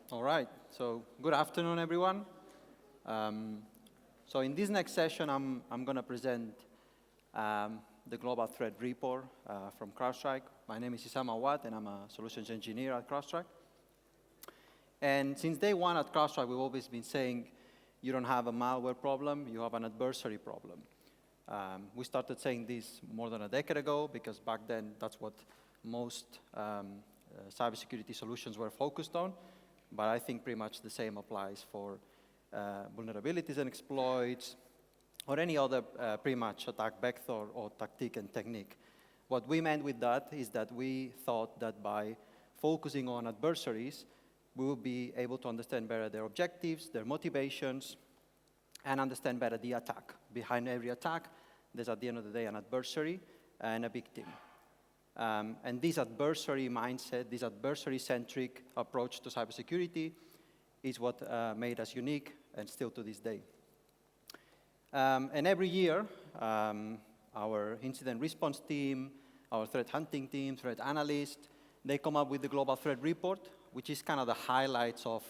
All right, so good afternoon, everyone. So in this next session, I'm going to present the Global Threat Report from CrowdStrike. My name is Issam Aouad, and I'm a solutions engineer at CrowdStrike. And since day one at CrowdStrike, we've always been saying, you don't have a malware problem, you have an adversary problem. We started saying this more than a decade ago, because back then, that's what most cybersecurity solutions were focused on. But I think pretty much the same applies for vulnerabilities and exploits, or any other pretty much attack vector or tactic and technique. What we meant with that is that we thought that by focusing on adversaries, we will be able to understand better their objectives, their motivations, and understand better the attack. Behind every attack, there's at the end of the day an adversary and a victim. And this adversary mindset, this adversary-centric approach to cybersecurity is what made us unique, and still to this day. And every year, our incident response team, our threat hunting team, threat analysts, they come up with the Global Threat Report, which is kind of the highlights of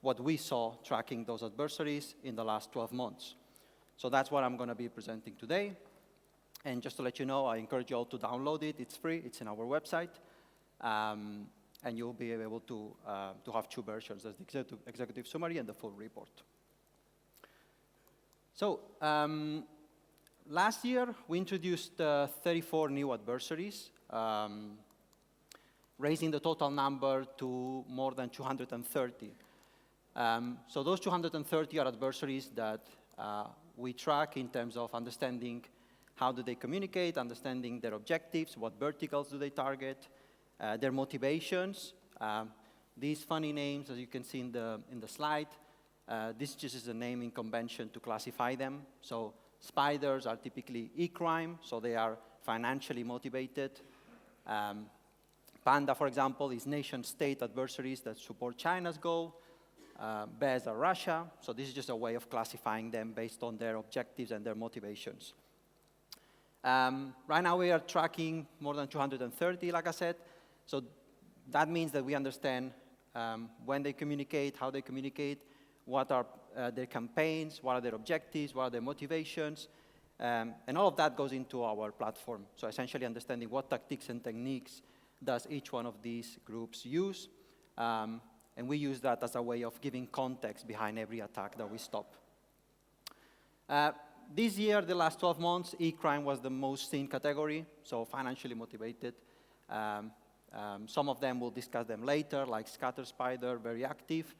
what we saw tracking those adversaries in the last 12 months. So that's what I'm going to be presenting today. And just to let you know, I encourage you all to download it. It's free. It's in our website. And you'll be able to have two versions. There's the executive summary and the full report. So last year, we introduced 34 new adversaries, raising the total number to more than 230. So those 230 are adversaries that we track in terms of understanding how do they communicate, understanding their objectives, what verticals do they target, their motivations. These funny names, as you can see in the slide, this just is a naming convention to classify them. So spiders are typically e-crime, so they are financially motivated. Panda, for example, is nation-state adversaries that support China's goal. Bears are Russia, so this is just a way of classifying them based on their objectives and their motivations. Right now, we are tracking more than 230, like I said. So that means that we understand when they communicate, how they communicate, what are their campaigns, what are their objectives, what are their motivations. And all of that goes into our platform. So essentially understanding what tactics and techniques does each one of these groups use. And we use that as a way of giving context behind every attack that we stop. This year, the last 12 months, e-crime was the most seen category, so financially motivated. Some of them, we'll discuss them later, like Scatter Spider, very active.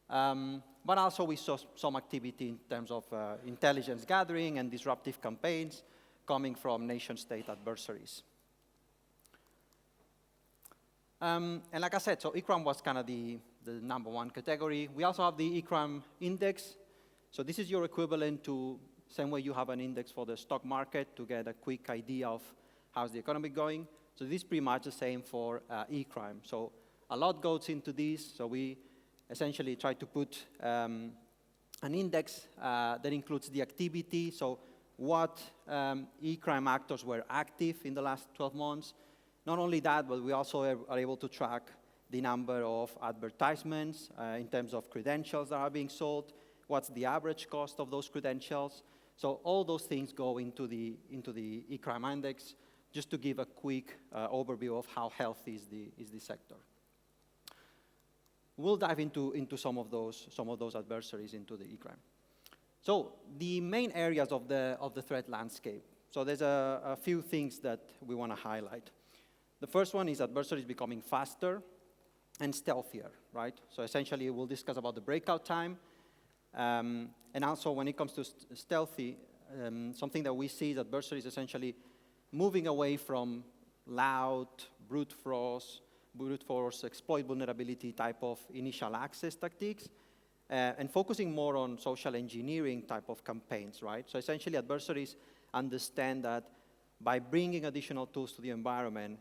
But also we saw some activity in terms of intelligence gathering and disruptive campaigns coming from nation-state adversaries. And like I said, so e-crime was kind of the number one category. We also have the e-crime index. So this is your equivalent to same way you have an index for the stock market to get a quick idea of how's the economy going. So this is pretty much the same for e-crime. So a lot goes into this. So we essentially try to put an index that includes the activity. So what e-crime actors were active in the last 12 months. Not only that, but we also are able to track the number of advertisements in terms of credentials that are being sold. What's the average cost of those credentials? So all those things go into the e-crime index, just to give a quick overview of how healthy is the sector. We'll dive into some of those adversaries into the e-crime. So the main areas of the threat landscape. So there's a few things that we want to highlight. The first one is adversaries becoming faster and stealthier, right? So essentially, we'll discuss about the breakout time. And also, when it comes to stealthy, something that we see is adversaries essentially moving away from loud, brute force, exploit vulnerability type of initial access tactics, and focusing more on social engineering type of campaigns, right? So essentially, adversaries understand that by bringing additional tools to the environment,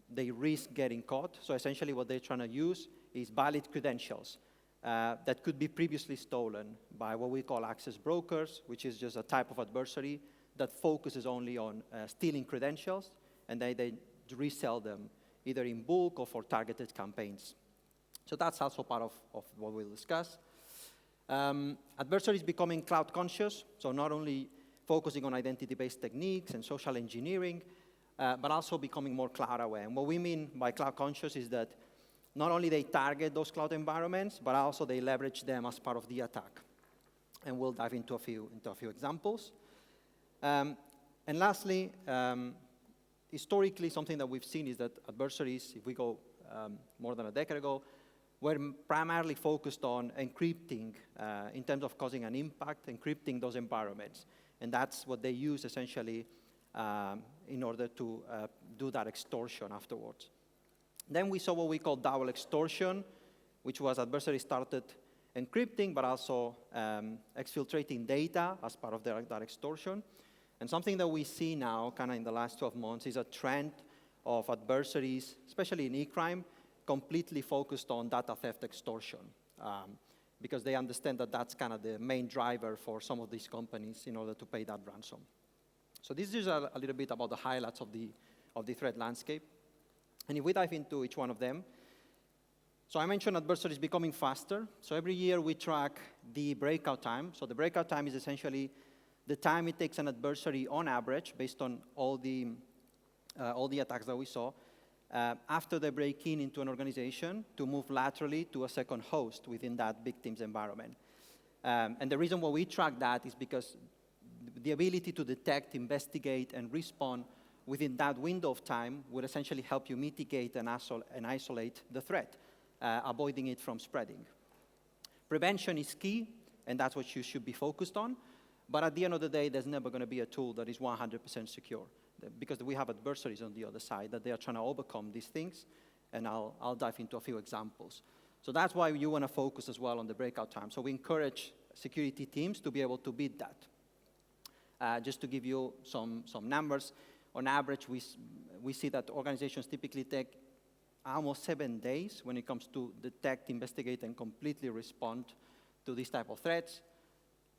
they risk getting caught. So essentially, what they're trying to use is valid credentials that could be previously stolen by what we call access brokers, which is just a type of adversary that focuses only on stealing credentials, and they resell them either in bulk or for targeted campaigns. So that's also part of what we'll discuss. Adversaries becoming cloud conscious, so not only focusing on identity-based techniques and social engineering, but also becoming more cloud aware. And what we mean by cloud conscious is that not only they target those cloud environments, but also they leverage them as part of the attack. And we'll dive into a few examples. And lastly, historically, something that we've seen is that adversaries, if we go more than a decade ago, were primarily focused on encrypting in terms of causing an impact, encrypting those environments. And that's what they use essentially in order to do that extortion afterwards. Then we saw what we call double extortion, which was adversaries started encrypting, but also exfiltrating data as part of that extortion. And something that we see now, kind of in the last 12 months, is a trend of adversaries, especially in e-crime, completely focused on data theft extortion, because they understand that that's kind of the main driver for some of these companies in order to pay that ransom. So this is a little bit about the highlights of the threat landscape. And if we dive into each one of them, so I mentioned adversaries becoming faster. So every year we track the breakout time. So the breakout time is essentially the time it takes an adversary on average, based on all the attacks that we saw, after they break into an organization to move laterally to a second host within that victim's environment. And the reason why we track that is because the ability to detect, investigate, and respond within that window of time would essentially help you mitigate and isolate the threat, avoiding it from spreading. Prevention is key, and that's what you should be focused on. But at the end of the day, there's never going to be a tool that is 100% secure, because we have adversaries on the other side that they are trying to overcome these things, and I'll dive into a few examples. So that's why you want to focus as well on the breakout time. So we encourage security teams to be able to beat that. Just to give you some numbers, on average, we see that organizations typically take almost 7 days when it comes to detect, investigate, and completely respond to these type of threats.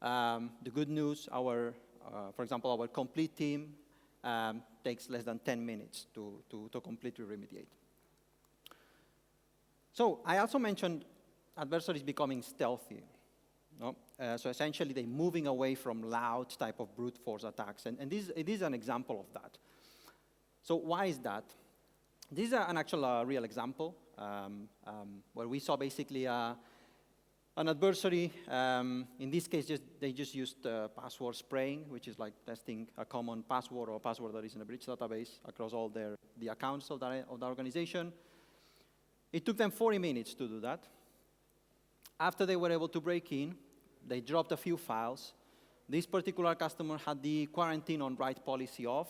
The good news, for example, our complete team takes less than 10 minutes to completely remediate. So I also mentioned adversaries becoming stealthy. No? So essentially, they're moving away from loud type of brute force attacks. And it is an example of that. So why is that? This is an actual real example where we saw basically an adversary. In this case, they just used password spraying, which is like testing a common password or a password that is in a breach database across all the accounts of the organization. It took them 40 minutes to do that. After they were able to break in, they dropped a few files. This particular customer had the quarantine on write policy off,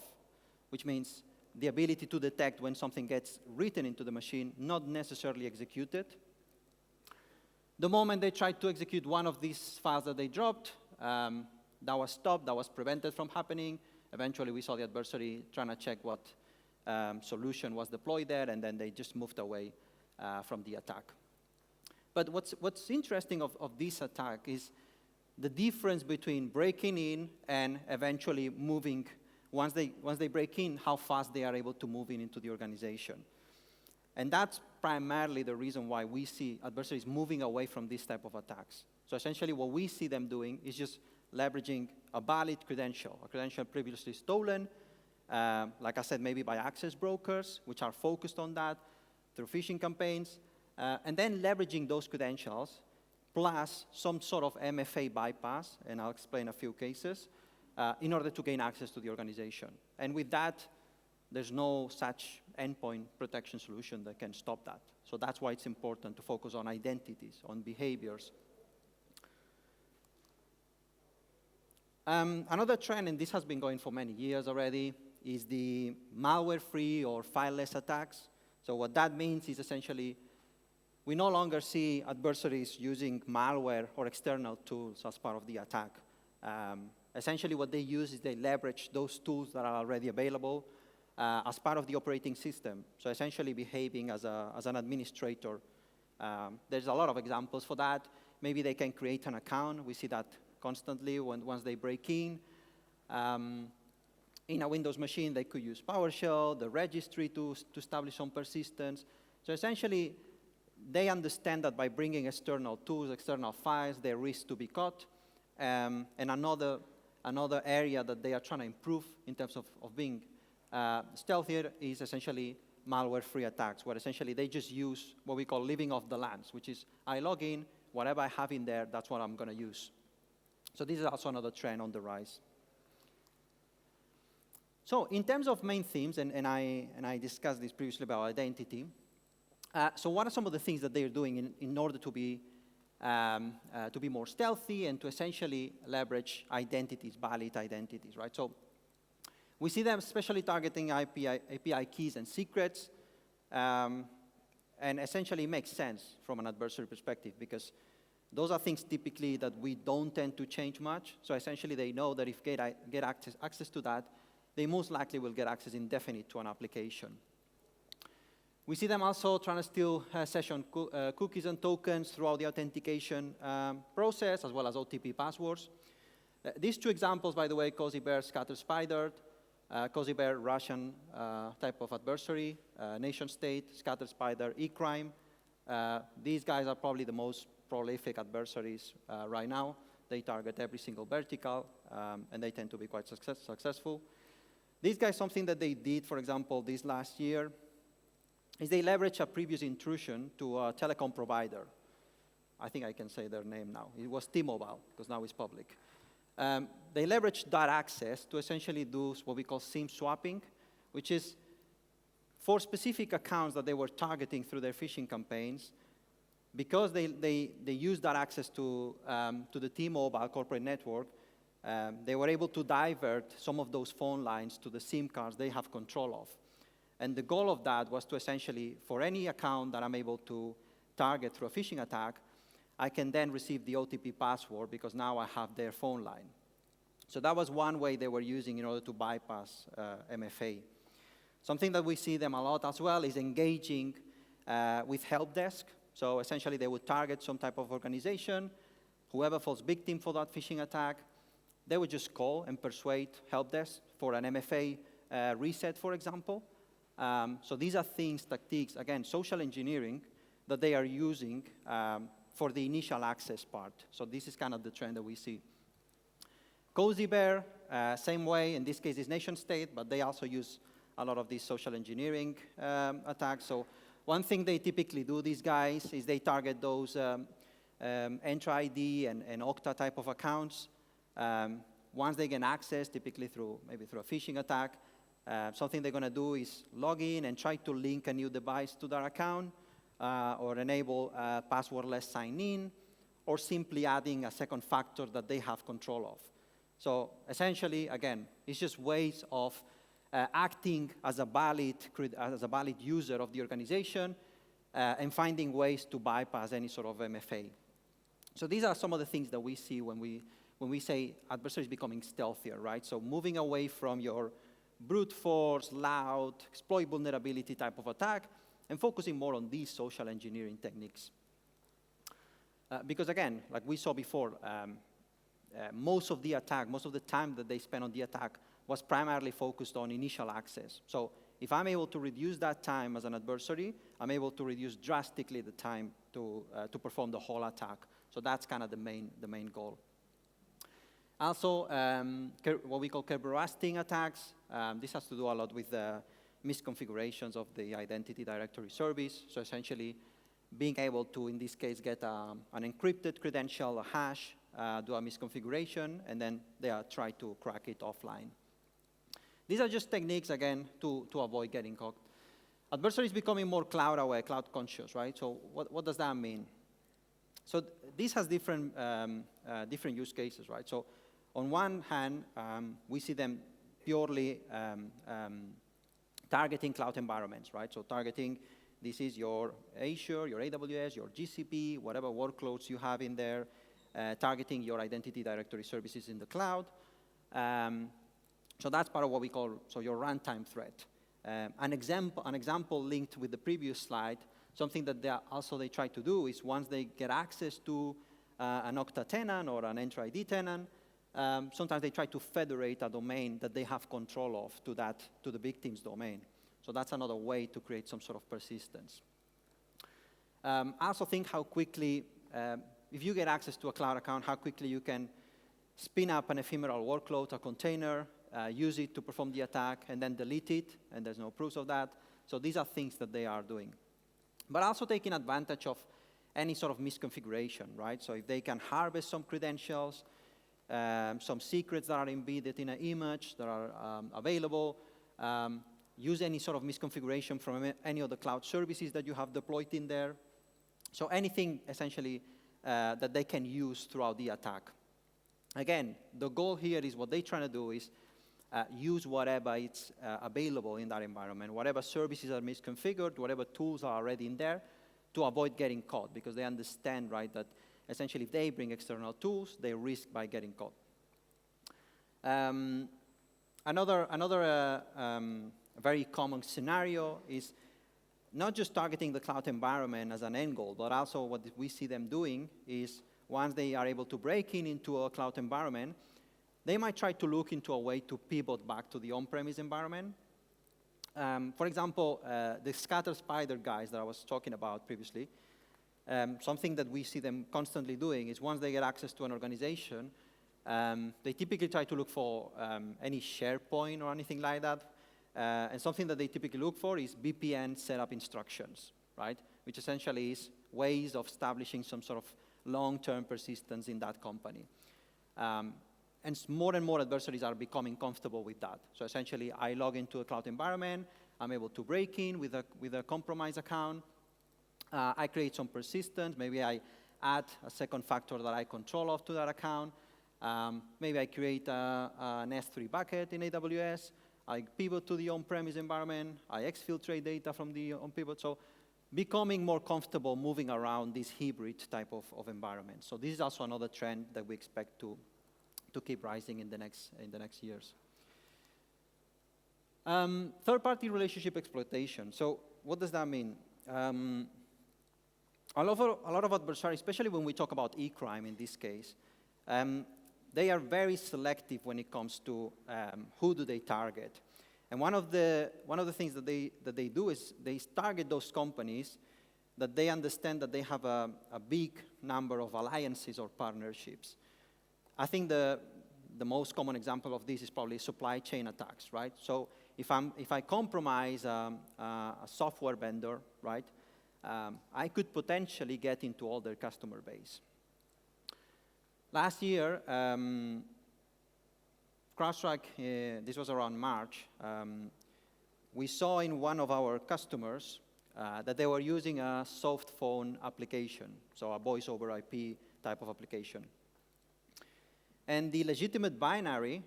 which means the ability to detect when something gets written into the machine, not necessarily executed. The moment they tried to execute one of these files that they dropped, that was stopped, that was prevented from happening. Eventually, we saw the adversary trying to check what solution was deployed there, and then they just moved away from the attack. But what's interesting of this attack is the difference between breaking in and eventually moving. Once they break in, how fast they are able to move into the organization. And that's primarily the reason why we see adversaries moving away from this type of attacks. So essentially what we see them doing is just leveraging a valid credential, a credential previously stolen, like I said, maybe by access brokers, which are focused on that, through phishing campaigns, and then leveraging those credentials, plus some sort of MFA bypass, and I'll explain a few cases, in order to gain access to the organization. And with that, there's no such endpoint protection solution that can stop that. So that's why it's important to focus on identities, on behaviors. Another trend, and this has been going for many years already, is the malware-free or fileless attacks. So what that means is essentially we no longer see adversaries using malware or external tools as part of the attack. Essentially what they use is they leverage those tools that are already available as part of the operating system. So essentially behaving as an administrator. There's a lot of examples for that. Maybe they can create an account. We see that constantly once they break in. In a Windows machine, they could use PowerShell, the registry to establish some persistence. So essentially, they understand that by bringing external tools, external files, they risk to be caught. And another area that they are trying to improve in terms of being stealthier is essentially malware-free attacks, where essentially they just use what we call living off the lands, which is I log in, whatever I have in there, that's what I'm going to use. So this is also another trend on the rise. So in terms of main themes, and I discussed this previously about identity, so what are some of the things that they're doing in order to be more stealthy and to essentially leverage identities, valid identities, right? So we see them especially targeting API keys and secrets, and essentially it makes sense from an adversary perspective because those are things typically that we don't tend to change much. So essentially they know that if get access to that, they most likely will get access indefinite to an application. We see them also trying to steal session cookies and tokens throughout the authentication process, as well as OTP passwords. These two examples, by the way, Cozy Bear, Scatter Spider, Cozy Bear, Russian type of adversary, nation state, Scatter Spider, e-crime. These guys are probably the most prolific adversaries right now. They target every single vertical, and they tend to be quite successful. These guys, something that they did, for example, this last year, is they leveraged a previous intrusion to a telecom provider. I think I can say their name now. It was T-Mobile, because now it's public. They leveraged that access to essentially do what we call SIM swapping, which is for specific accounts that they were targeting through their phishing campaigns. Because they used that access to the T-Mobile corporate network, they were able to divert some of those phone lines to the SIM cards they have control of. And the goal of that was to essentially, for any account that I'm able to target through a phishing attack, I can then receive the OTP password because now I have their phone line. So that was one way they were using in order to bypass MFA. Something that we see them a lot as well is engaging with help desk. So essentially they would target some type of organization, whoever falls victim for that phishing attack, they would just call and persuade help desk for an MFA reset, for example. So these are things, tactics, again, social engineering that they are using for the initial access part. So this is kind of the trend that we see. Cozy Bear, same way, in this case it's nation state, but they also use a lot of these social engineering attacks. So one thing they typically do, these guys, is they target those Entra ID and Okta type of accounts. Once they gain access, typically maybe through a phishing attack, something they're going to do is log in and try to link a new device to their account, or enable passwordless sign-in, or simply adding a second factor that they have control of. So essentially, again, it's just ways of acting as a valid user of the organization and finding ways to bypass any sort of MFA. So these are some of the things that we see when we say adversaries becoming stealthier, right? So moving away from your brute force, loud, exploit vulnerability type of attack, and focusing more on these social engineering techniques. Because again, like we saw before, most of the attack, most of the time that they spent on the attack was primarily focused on initial access. So if I'm able to reduce that time as an adversary, I'm able to reduce drastically the time to perform the whole attack. So that's kind of the main goal. Also, what we call Kerberos-sting attacks. This has to do a lot with the misconfigurations of the identity directory service. So essentially, being able to, in this case, get an encrypted credential, a hash, do a misconfiguration, and then they try to crack it offline. These are just techniques, again, to avoid getting caught. Adversaries becoming more cloud-aware, cloud-conscious, right? So what does that mean? So this has different use cases, right? So on one hand, we see them purely targeting cloud environments, right? So targeting, this is your Azure, your AWS, your GCP, whatever workloads you have in there, targeting your identity directory services in the cloud. So that's part of what we call your runtime threat. An example linked with the previous slide, something that they try to do is once they get access to an Okta tenant or an Entra ID tenant, sometimes they try to federate a domain that they have control of to the victim's domain. So that's another way to create some sort of persistence. Also think how quickly, if you get access to a cloud account, how quickly you can spin up an ephemeral workload, a container, use it to perform the attack, and then delete it, and there's no proofs of that. So these are things that they are doing. But also taking advantage of any sort of misconfiguration, right? So if they can harvest some credentials, some secrets that are embedded in an image that are available, use any sort of misconfiguration from any of the cloud services that you have deployed in there. So anything, essentially, that they can use throughout the attack. Again, the goal here is what they're trying to do is use whatever is available in that environment, whatever services are misconfigured, whatever tools are already in there, to avoid getting caught, because they understand, right, that essentially if they bring external tools, they risk by getting caught. Another very common scenario is not just targeting the cloud environment as an end goal, but also what we see them doing is once they are able to break into a cloud environment, they might try to look into a way to pivot back to the on-premise environment. For example, the scatter spider guys that I was talking about previously, something that we see them constantly doing is once they get access to an organization, they typically try to look for any SharePoint or anything like that. And something that they typically look for is VPN setup instructions, right? Which essentially is ways of establishing some sort of long-term persistence in that company. And more and more adversaries are becoming comfortable with that. So essentially, I log into a cloud environment. I'm able to break in with a compromised account. I create some persistence. Maybe I add a second factor that I control of to that account. Maybe I create an S3 bucket in AWS. I pivot to the on-premise environment. I exfiltrate data from the on-pivot. So becoming more comfortable moving around this hybrid type of environment. So this is also another trend that we expect to keep rising in the next years. Third-party relationship exploitation. So what does that mean? A lot of adversaries, especially when we talk about e-crime in this case, they are very selective when it comes to who do they target. And one of the things that they do is they target those companies that they understand that they have a big number of alliances or partnerships. I think the most common example of this is probably supply chain attacks, right? So if I compromise a software vendor, right, I could potentially get into all their customer base. Last year, CrowdStrike, this was around March, we saw in one of our customers that they were using a soft phone application, so a voice over IP type of application. And the legitimate binary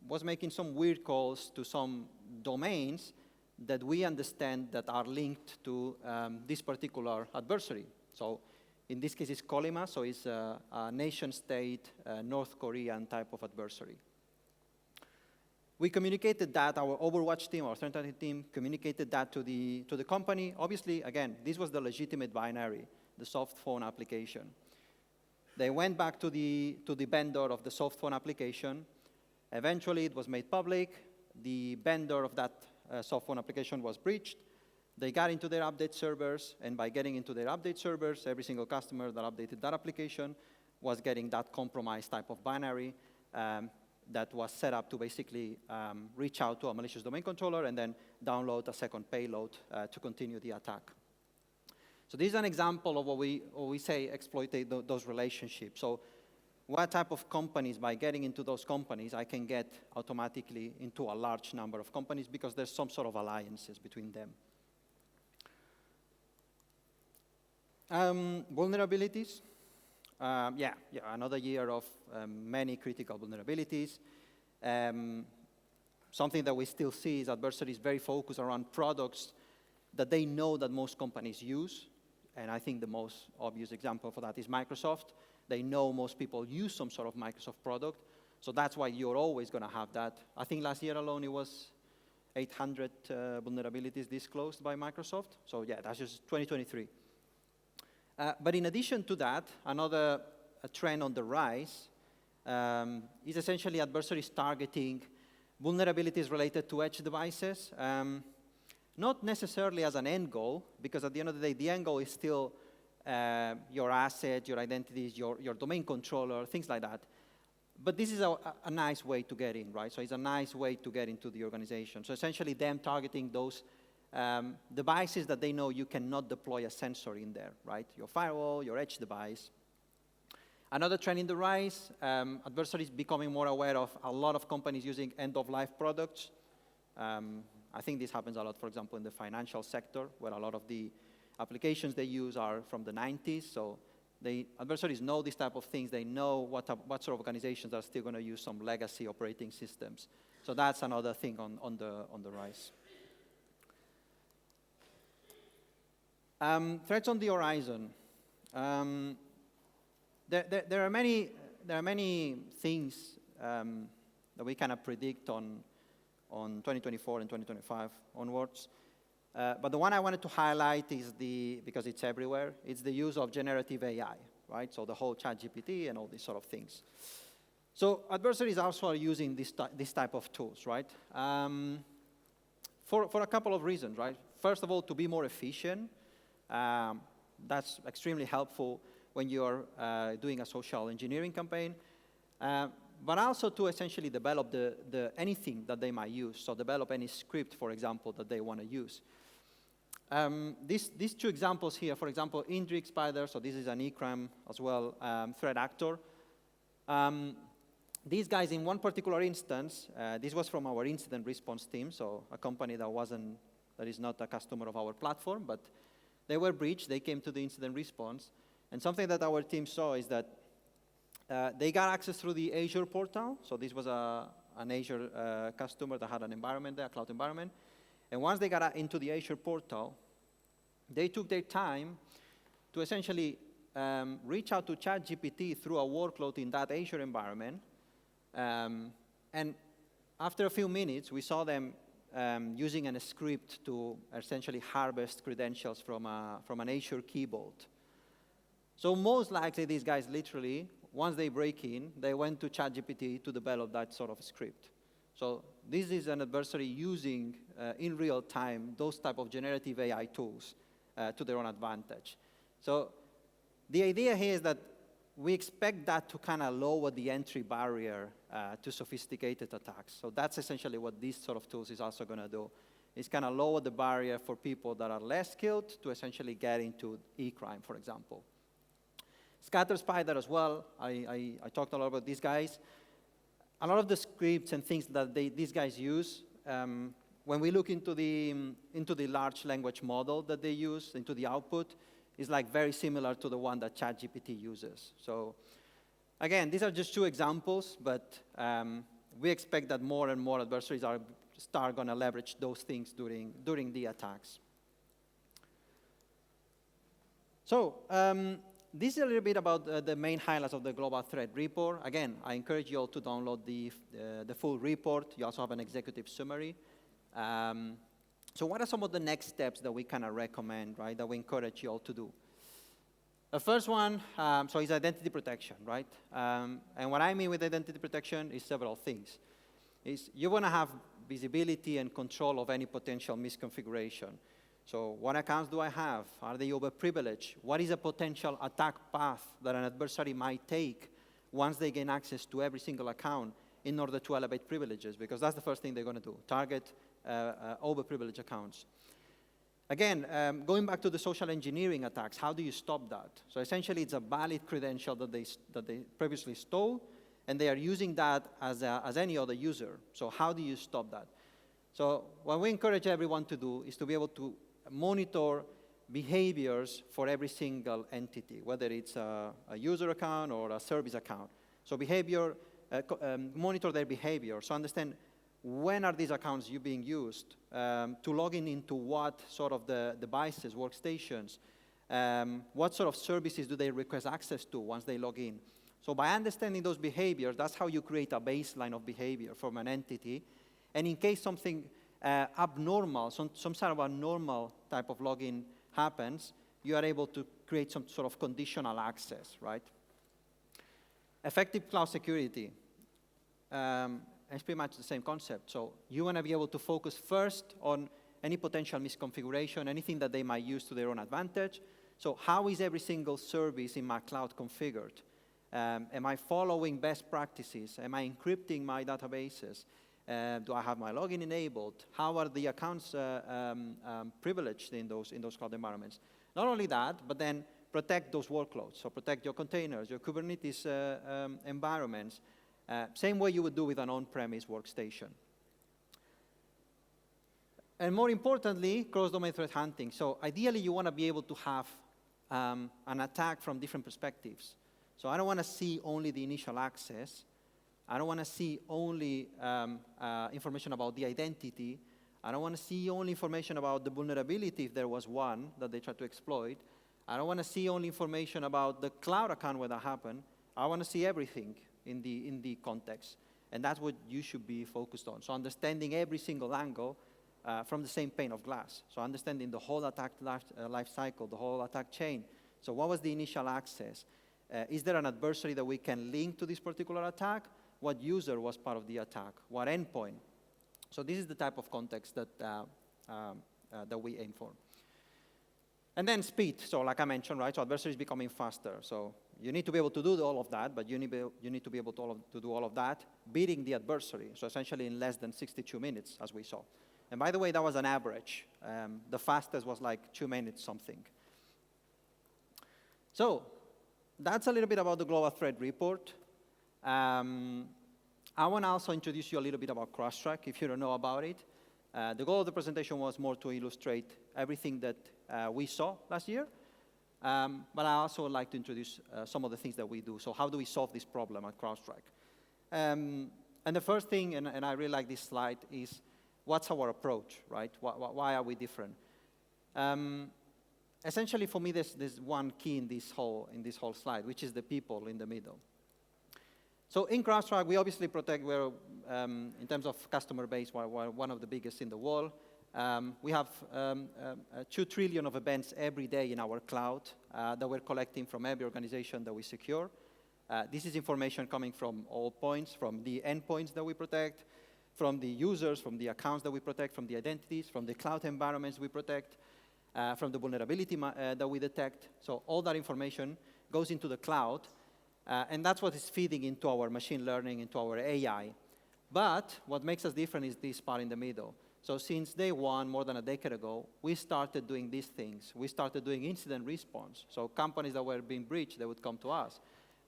was making some weird calls to some domains that we understand that are linked to this particular adversary. So in this case, it's Kolima, so it's a nation-state, North Korean type of adversary. We communicated that, our Overwatch team, our threat hunting team, communicated that to the company. Obviously, again, this was the legitimate binary, the soft phone application. They went back to the vendor of the soft phone application. Eventually, it was made public. The vendor of that soft phone application was breached. They got into their update servers, and by getting into their update servers, every single customer that updated that application was getting that compromised type of binary that was set up to basically reach out to a malicious domain controller and then download a second payload to continue the attack. So this is an example of what we say exploit those relationships. So what type of companies, by getting into those companies, I can get automatically into a large number of companies because there's some sort of alliances between them. Vulnerabilities. Another year of many critical vulnerabilities. Something that we still see is adversaries very focused around products that they know that most companies use. And I think the most obvious example for that is Microsoft. They know most people use some sort of Microsoft product. So that's why you're always going to have that. I think last year alone it was 800 vulnerabilities disclosed by Microsoft. So yeah, that's just 2023. But in addition to that, another trend on the rise is essentially adversaries targeting vulnerabilities related to edge devices. not necessarily as an end goal, because at the end of the day, the end goal is still your asset, your identities, your domain controller, things like that. But this is a nice way to get in, right? So it's a nice way to get into the organization. So essentially them targeting those devices that they know you cannot deploy a sensor in there, right? Your firewall, your edge device. Another trend in the rise, adversaries becoming more aware of a lot of companies using end-of-life products. I think this happens a lot, for example, in the financial sector, where a lot of the applications they use are from the 90s. So adversaries know these type of things. They know what sort of organizations are still going to use some legacy operating systems. So that's another thing on the rise. Threats on the horizon. There are many things that we kind of predict on 2024 and 2025 onwards. But the one I wanted to highlight is because it's everywhere, it's the use of generative AI, right? So the whole ChatGPT and all these sort of things. So adversaries also are using this type of tools, right? For a couple of reasons, right? First of all, to be more efficient. That's extremely helpful when you're doing a social engineering campaign. But also to essentially develop anything that they might use. So develop any script, for example, that they want to use. These two examples here, for example, Indrik Spider, so this is an e-crime as well, threat actor. These guys, in one particular instance, this was from our incident response team, so a company that is not a customer of our platform, but they were breached, they came to the incident response, and something that our team saw is that they got access through the Azure portal, so this was an Azure customer that had an environment there, a cloud environment, and once they got into the Azure portal, they took their time to essentially reach out to ChatGPT through a workload in that Azure environment, and after a few minutes, we saw them using a script to essentially harvest credentials from an Azure key vault. So most likely, these guys literally, once they break in, they went to ChatGPT to develop that sort of script. So this is an adversary using, in real time, those type of generative AI tools to their own advantage. So the idea here is that we expect that to kind of lower the entry barrier to sophisticated attacks. So that's essentially what these sort of tools is also going to do. It's kind of lower the barrier for people that are less skilled to essentially get into e-crime, for example. Scatter Spider as well, I talked a lot about these guys. A lot of the scripts and things that these guys use, when we look into the large language model that they use, into the output, is like very similar to the one that ChatGPT uses. So again, these are just two examples, but we expect that more and more adversaries start going to leverage those things during the attacks. So this is a little bit about the main highlights of the Global Threat Report. Again, I encourage you all to download the full report. You also have an executive summary. So what are some of the next steps that we kind of recommend, right, that we encourage you all to do? The first one, so is identity protection, right? And what I mean with identity protection is several things. You want to have visibility and control of any potential misconfiguration. So what accounts do I have? Are they overprivileged? What is a potential attack path that an adversary might take once they gain access to every single account in order to elevate privileges? Because that's the first thing they're going to do, target overprivileged accounts. Again, going back to the social engineering attacks, how do you stop that? So essentially, it's a valid credential that they previously stole, and they are using that as any other user. So how do you stop that? So what we encourage everyone to do is to be able to monitor behaviors for every single entity, whether it's a user account or a service account. So monitor their behavior. So understand when are these accounts being used to log into what sort of the devices, workstations, what sort of services do they request access to once they log in. So by understanding those behaviors, that's how you create a baseline of behavior from an entity. And in case something abnormal, some sort of abnormal type of login happens, you are able to create some sort of conditional access, right? Effective cloud security. It's pretty much the same concept. So you want to be able to focus first on any potential misconfiguration, anything that they might use to their own advantage. So how is every single service in my cloud configured? Am I following best practices? Am I encrypting my databases? Do I have my login enabled? How are the accounts privileged in those cloud environments? Not only that, but then protect those workloads. So protect your containers, your Kubernetes environments, same way you would do with an on-premise workstation. And more importantly, cross-domain threat hunting. So ideally, you want to be able to have an attack from different perspectives. So I don't want to see only the initial access. I don't want to see only information about the identity. I don't want to see only information about the vulnerability if there was one that they tried to exploit. I don't want to see only information about the cloud account where that happened. I want to see everything in the context. And that's what you should be focused on. So understanding every single angle from the same pane of glass. So understanding the whole attack life cycle, the whole attack chain. So what was the initial access? Is there an adversary that we can link to this particular attack? What user was part of the attack? What endpoint? So this is the type of context that, that we aim for. And then speed. So like I mentioned, right? So adversaries becoming faster. So you need to be able to do all of that, but you need to be able to do all of that, beating the adversary. So essentially in less than 62 minutes, as we saw. And by the way, that was an average. The fastest was like 2 minutes something. So that's a little bit about the Global Threat Report. I want to also introduce you a little bit about CrowdStrike, if you don't know about it. The goal of the presentation was more to illustrate everything that we saw last year. But I also would like to introduce some of the things that we do. So how do we solve this problem at CrowdStrike? And the first thing, and I really like this slide, is what's our approach, right? Why are we different? Essentially, for me, there's one key in this whole slide, which is the people in the middle. So in CrowdStrike, we obviously protect, in terms of customer base, we're one of the biggest in the world. We have 2 trillion of events every day in our cloud that we're collecting from every organization that we secure. This is information coming from all points, from the endpoints that we protect, from the users, from the accounts that we protect, from the identities, from the cloud environments we protect, from the vulnerability that we detect. So all that information goes into the cloud, and that's what is feeding into our machine learning, into our AI. But what makes us different is this part in the middle. So since day one, more than a decade ago, we started doing these things. We started doing incident response. So companies that were being breached, they would come to us.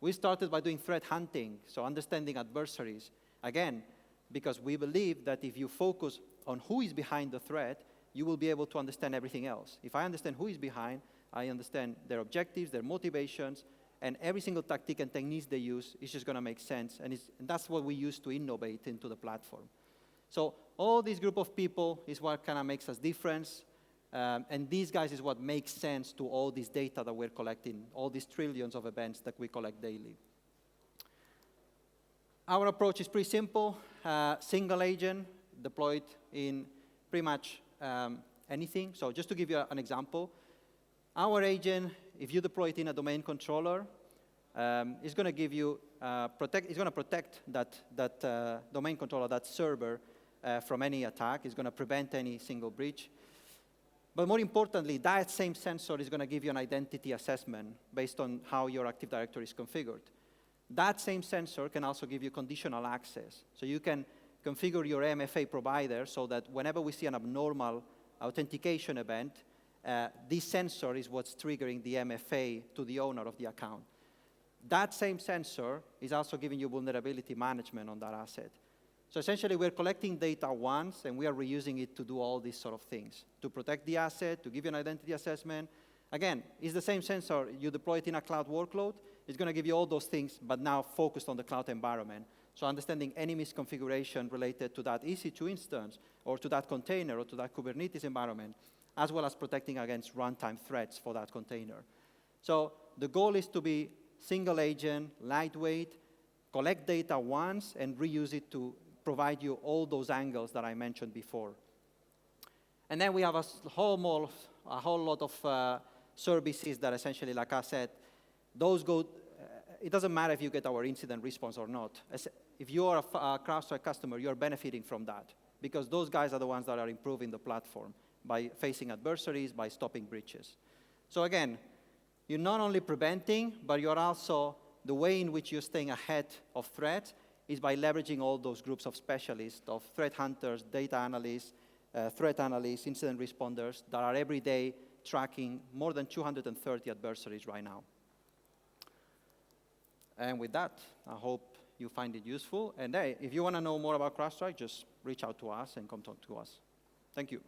We started by doing threat hunting, so understanding adversaries. Again, because we believe that if you focus on who is behind the threat, you will be able to understand everything else. If I understand who is behind, I understand their objectives, their motivations, and every single tactic and techniques they use is just going to make sense. And that's what we use to innovate into the platform. So all this group of people is what kind of makes us different. And these guys is what makes sense to all this data that we're collecting, all these trillions of events that we collect daily. Our approach is pretty simple. Single agent deployed in pretty much anything. So just to give you an example, our agent, if you deploy it in a domain controller, is going to give you it's going to protect that domain controller, that server, from any attack. It's going to prevent any single breach. But more importantly, that same sensor is going to give you an identity assessment based on how your Active Directory is configured. That same sensor can also give you conditional access. So you can configure your MFA provider so that whenever we see an abnormal authentication event, this sensor is what's triggering the MFA to the owner of the account. That same sensor is also giving you vulnerability management on that asset. So essentially, we're collecting data once, and we are reusing it to do all these sort of things, to protect the asset, to give you an identity assessment. Again, it's the same sensor. You deploy it in a cloud workload. It's going to give you all those things, but now focused on the cloud environment. So understanding any misconfiguration related to that EC2 instance, or to that container, or to that Kubernetes environment, as well as protecting against runtime threats for that container. So the goal is to be single agent, lightweight, collect data once, and reuse it to provide you all those angles that I mentioned before. And then we have a whole lot of services that essentially, like I said, those go, it doesn't matter if you get our incident response or not. If you are a CrowdStrike customer, you're benefiting from that, because those guys are the ones that are improving the platform. by facing adversaries, by stopping breaches. So again, you're not only preventing, but you're also, the way in which you're staying ahead of threats is by leveraging all those groups of specialists, of threat hunters, data analysts, threat analysts, incident responders that are every day tracking more than 230 adversaries right now. And with that, I hope you find it useful. And hey, if you want to know more about CrowdStrike, just reach out to us and come talk to us. Thank you.